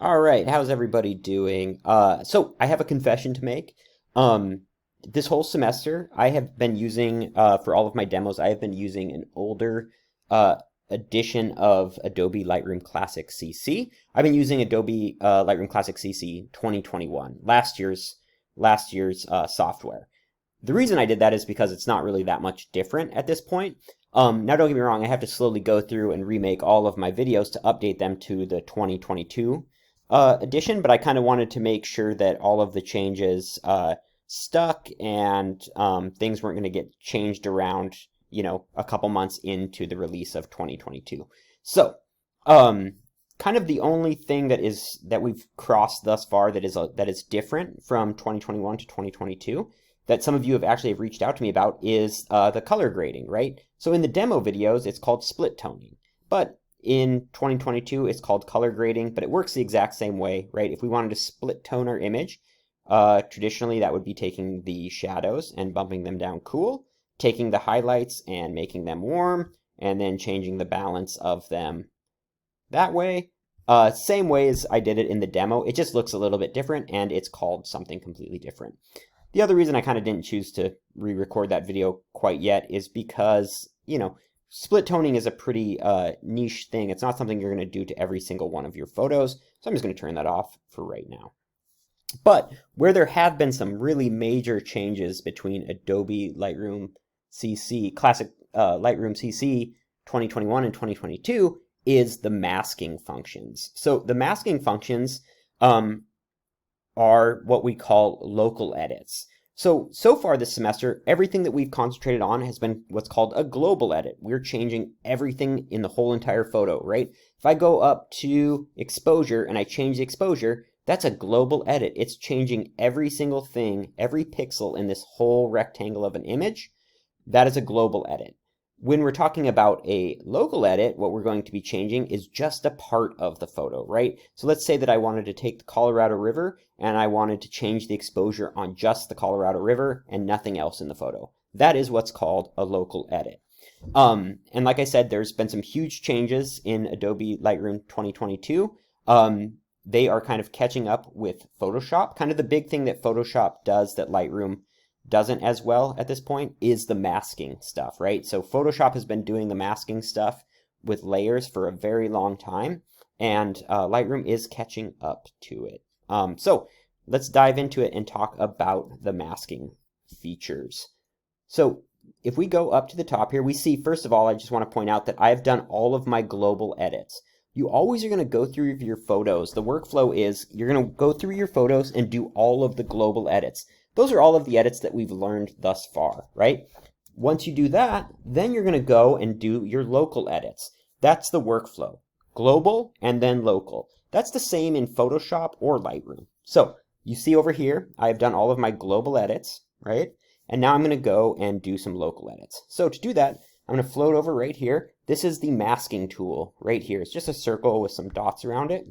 All right, how's everybody doing? So I have a confession to make. This whole semester, I have been using, for all of my demos, I have been using an older uh, edition of Adobe Lightroom Classic CC. I've been using Adobe Lightroom Classic CC 2021, last year's software. The reason I did that is because it's not really that much different at this point. Now, don't get me wrong, I have to slowly go through and remake all of my videos to update them to the 2022 edition, but I kind of wanted to make sure that all of the changes stuck and things weren't going to get changed around, a couple months into the release of 2022. So, kind of the only thing that we've crossed thus far that is different from 2021 to 2022 that some of you have actually reached out to me about is the color grading, right? So in the demo videos, it's called split toning, but in 2022, it's called color grading, but it works the exact same way, right? If we wanted to split tone our image, traditionally that would be taking the shadows and bumping them down cool, taking the highlights and making them warm, and then changing the balance of them that way. Same way as I did it in the demo, it just looks a little bit different, and it's called something completely different. The other reason I kind of didn't choose to re-record that video quite yet is because, split toning is a pretty niche thing. It's not something you're going to do to every single one of your photos, so I'm just going to turn that off for right now. But where there have been some really major changes between Adobe Lightroom CC, Classic Lightroom CC 2021 and 2022 is the masking functions. So the masking functions are what we call local edits. So far this semester, everything that we've concentrated on has been what's called a global edit. We're changing everything in the whole entire photo, right? If I go up to exposure and I change the exposure, that's a global edit. It's changing every single thing, every pixel in this whole rectangle of an image. That is a global edit. When we're talking about a local edit, what we're going to be changing is just a part of the photo, right? So let's say that I wanted to take the Colorado River and I wanted to change the exposure on just the Colorado River and nothing else in the photo. That is what's called a local edit. And like I said, there's been some huge changes in Adobe Lightroom 2022. They are kind of catching up with Photoshop. Kind of the big thing that Photoshop does that Lightroom doesn't as well at this point is the masking stuff, right? So Photoshop has been doing the masking stuff with layers for a very long time, and Lightroom is catching up to it. So let's dive into it and talk about the masking features. So if we go up to the top here, we see, first of all, I just want to point out that I've done all of my global edits. You always are going to go through your photos. The workflow is you're going to go through your photos and do all of the global edits. Those are all of the edits that we've learned thus far, right? Once you do that, then you're going to go and do your local edits. That's the workflow. Global and then local. That's the same in Photoshop or Lightroom. So you see over here, I've done all of my global edits, right? And now I'm going to go and do some local edits. So to do that, I'm going to float over right here. This is the masking tool right here. It's just a circle with some dots around it.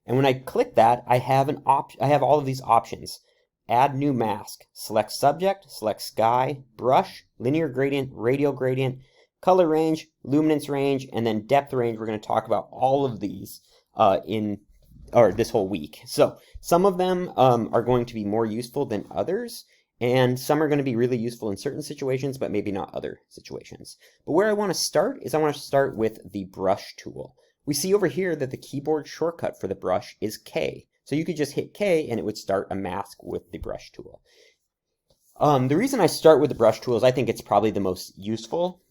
And when I click that, I have all of these options. Add new mask, select subject, select sky, brush, linear gradient, radial gradient, color range, luminance range, and then depth range. We're going to talk about all of these this whole week. So some of them are going to be more useful than others, and some are going to be really useful in certain situations, but maybe not other situations. But where I want to start is I want to start with the brush tool. We see over here that the keyboard shortcut for the brush is K. So you could just hit K and it would start a mask with the brush tool. The reason I start with the brush tool is I think it's probably the most useful.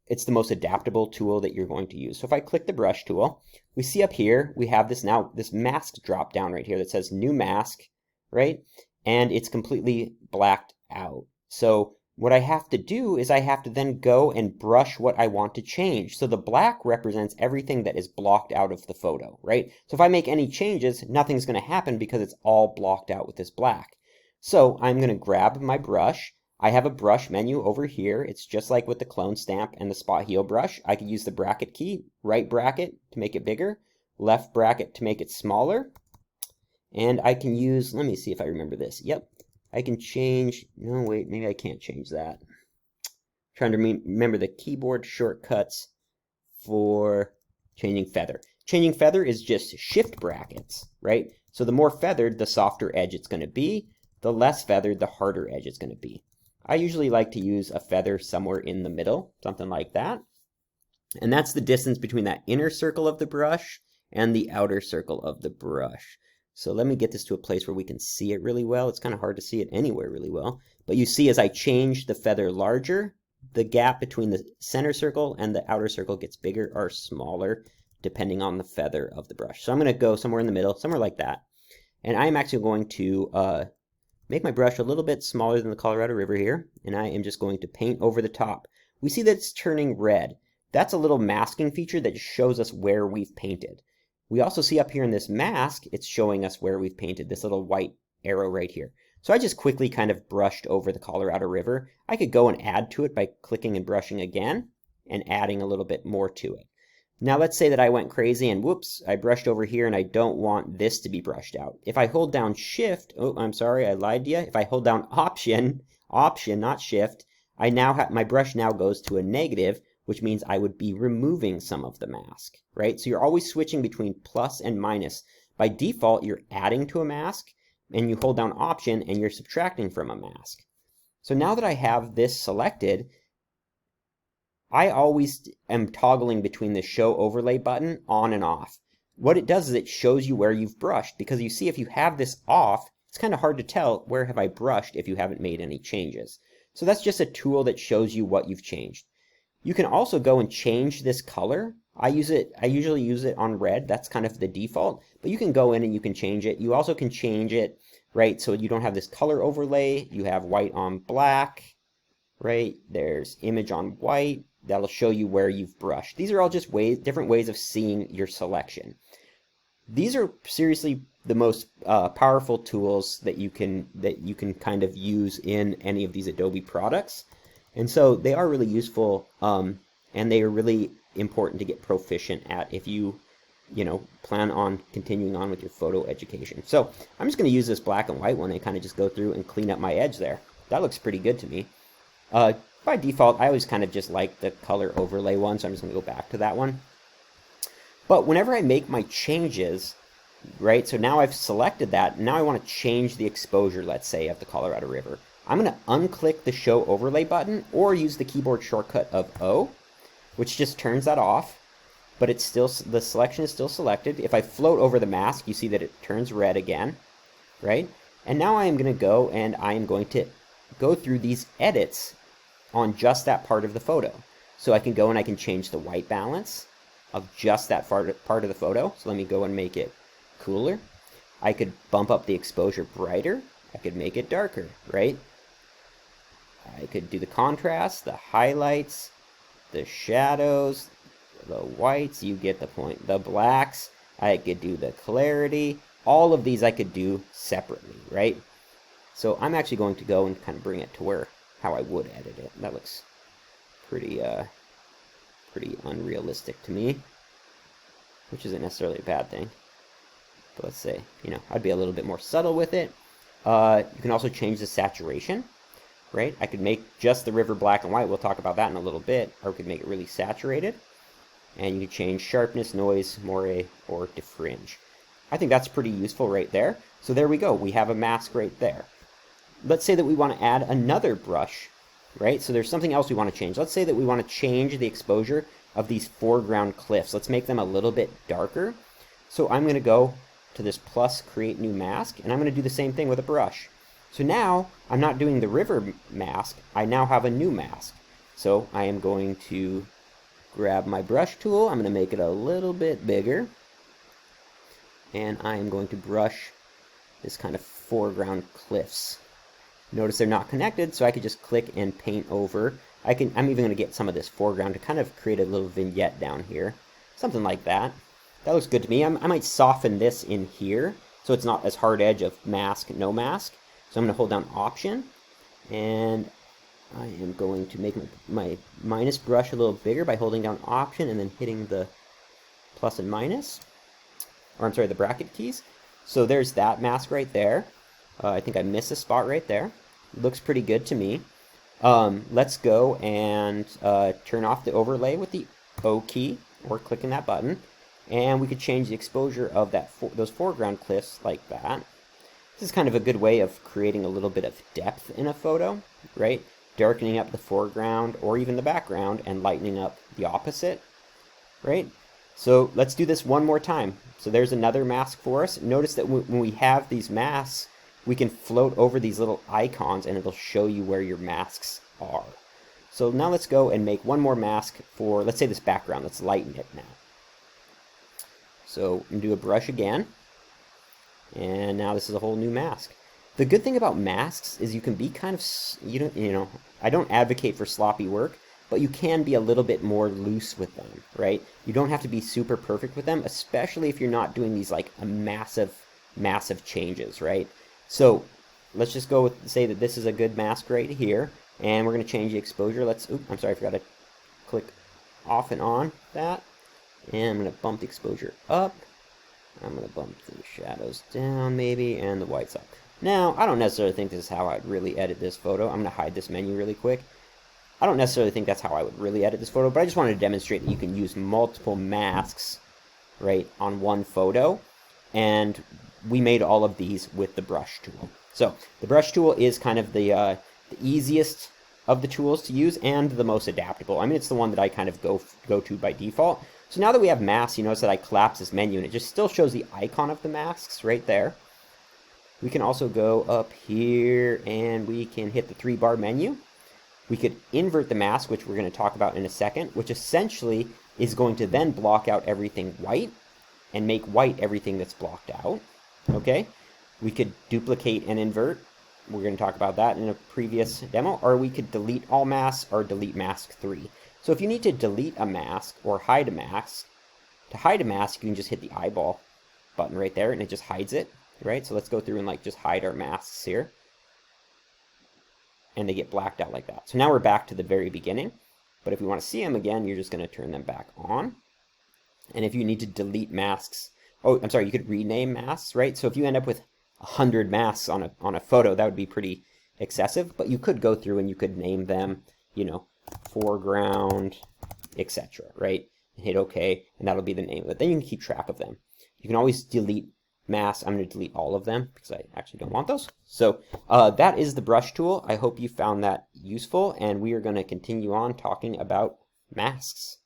It's the most adaptable tool that you're going to use. So if I click the brush tool, we see up here, we have this mask drop down right here that says new mask, right? And it's completely blacked out. So what I have to do is I have to then go and brush what I want to change. So the black represents everything that is blocked out of the photo, right? So if I make any changes, nothing's going to happen because it's all blocked out with this black. So I'm going to grab my brush. I have a brush menu over here. It's just like with the clone stamp and the spot heal brush. I can use the bracket key, right bracket to make it bigger, left bracket to make it smaller. And I can use, let me see if I remember this. Yep. I can change, no wait, maybe I can't change that. Trying to remember the keyboard shortcuts for changing feather. Changing feather is just shift brackets, right? So the more feathered, the softer edge it's going to be. The less feathered, the harder edge it's going to be. I usually like to use a feather somewhere in the middle, something like that. And that's the distance between that inner circle of the brush and the outer circle of the brush. So let me get this to a place where we can see it really well. It's kind of hard to see it anywhere really well. But you see as I change the feather larger, the gap between the center circle and the outer circle gets bigger or smaller depending on the feather of the brush. So I'm going to go somewhere in the middle, somewhere like that. And I'm actually going to make my brush a little bit smaller than the Colorado River here. And I am just going to paint over the top. We see that it's turning red. That's a little masking feature that just shows us where we've painted. We also see up here in this mask, it's showing us where we've painted, this little white arrow right here. So I just quickly kind of brushed over the Colorado River. I could go and add to it by clicking and brushing again and adding a little bit more to it. Now let's say that I went crazy and whoops, I brushed over here and I don't want this to be brushed out. If I hold down Shift, oh, I'm sorry, I lied to you. If I hold down Option, not Shift, I now have, my brush now goes to a negative, which means I would be removing some of the mask, right? So you're always switching between plus and minus. By default, you're adding to a mask, and you hold down Option and you're subtracting from a mask. So now that I have this selected, I always am toggling between the Show Overlay button on and off. What it does is it shows you where you've brushed, because you see if you have this off, it's kind of hard to tell where have I brushed if you haven't made any changes. So that's just a tool that shows you what you've changed. You can also go and change this color. I usually use it on red. That's kind of the default, but you can go in and you can change it. You also can change it, right? So you don't have this color overlay. You have white on black, right? There's image on white. That'll show you where you've brushed. These are all just different ways of seeing your selection. These are seriously the most powerful tools that you can kind of use in any of these Adobe products. And so they are really useful, and they are really important to get proficient at if you plan on continuing on with your photo education. So I'm just going to use this black and white one and kind of just go through and clean up my edge there. That looks pretty good to me. By default, I always kind of just like the color overlay one, so I'm just going to go back to that one. But whenever I make my changes, right, so now I've selected that, now I want to change the exposure, let's say, of the Colorado River. I'm going to unclick the Show Overlay button or use the keyboard shortcut of O, which just turns that off, but it's still, the selection is still selected. If I float over the mask, you see that it turns red again, right? And now I am going to go and I am going to go through these edits on just that part of the photo. So I can go and I can change the white balance of just that part of the photo. So let me go and make it cooler. I could bump up the exposure brighter. I could make it darker, right? I could do the contrast, the highlights, the shadows, the whites, you get the point. The blacks, I could do the clarity. All of these I could do separately, right? So I'm actually going to go and kind of bring it to where how I would edit it. That looks pretty unrealistic to me, which isn't necessarily a bad thing. But let's say, I'd be a little bit more subtle with it. You can also change the saturation, right? I could make just the river black and white. We'll talk about that in a little bit. Or we could make it really saturated. And you could change sharpness, noise, moire, or defringe. I think that's pretty useful right there. So there we go. We have a mask right there. Let's say that we want to add another brush, right? So there's something else we want to change. Let's say that we want to change the exposure of these foreground cliffs. Let's make them a little bit darker. So I'm going to go to this plus create new mask, and I'm going to do the same thing with a brush. So now I'm not doing the river mask. I now have a new mask. So I am going to grab my brush tool. I'm going to make it a little bit bigger. And I am going to brush this kind of foreground cliffs. Notice they're not connected, so I could just click and paint over. I'm even going to get some of this foreground to kind of create a little vignette down here. Something like that. That looks good to me. I might soften this in here, so it's not as hard edge of mask, no mask. So I'm going to hold down Option, and I am going to make my minus brush a little bigger by holding down Option and then hitting the plus and minus. Or I'm sorry, the bracket keys. So there's that mask right there. I think I missed a spot right there. Looks pretty good to me. Let's go and turn off the overlay with the O key, or clicking that button. And we could change the exposure of those foreground cliffs like that. This is kind of a good way of creating a little bit of depth in a photo, right? Darkening up the foreground or even the background and lightening up the opposite, right? So let's do this one more time. So there's another mask for us. Notice that when we have these masks, we can float over these little icons and it'll show you where your masks are. So now let's go and make one more mask for, let's say, this background. Let's lighten it now. So I'm going to do a brush again. And now this is a whole new mask. The good thing about masks is you can be kind of, I don't advocate for sloppy work, but you can be a little bit more loose with them, right? You don't have to be super perfect with them, especially if you're not doing these like massive changes, right? So let's just go with, say that this is a good mask right here, and we're going to change the exposure. I'm sorry, I forgot to click off and on that. And I'm going to bump the exposure up. I'm going to bump the shadows down maybe, and the whites up. Now, I don't necessarily think this is how I'd really edit this photo. I'm going to hide this menu really quick. I don't necessarily think that's how I would really edit this photo, but I just wanted to demonstrate that you can use multiple masks, right, on one photo. And we made all of these with the brush tool. So the brush tool is kind of the easiest of the tools to use and the most adaptable. I mean, it's the one that I kind of go to by default. So now that we have masks, you notice that I collapse this menu and it just still shows the icon of the masks right there. We can also go up here and we can hit the 3-bar menu. We could invert the mask, which we're going to talk about in a second, which essentially is going to then block out everything white and make white everything that's blocked out. Okay? We could duplicate and invert. We're going to talk about that in a previous demo. Or we could delete all masks or delete mask 3. So if you need to delete a mask or hide a mask, to hide a mask, you can just hit the eyeball button right there and it just hides it, right? So let's go through and like just hide our masks here. And they get blacked out like that. So now we're back to the very beginning. But if we want to see them again, you're just going to turn them back on. And if you need to delete masks, you could rename masks, right? So if you end up with 100 masks on a photo, that would be pretty excessive. But you could go through and you could name them, foreground, etc., right? And hit OK, and that'll be the name of it. Then you can keep track of them. You can always delete masks. I'm going to delete all of them because I actually don't want those. So that is the brush tool. I hope you found that useful, and we are going to continue on talking about masks.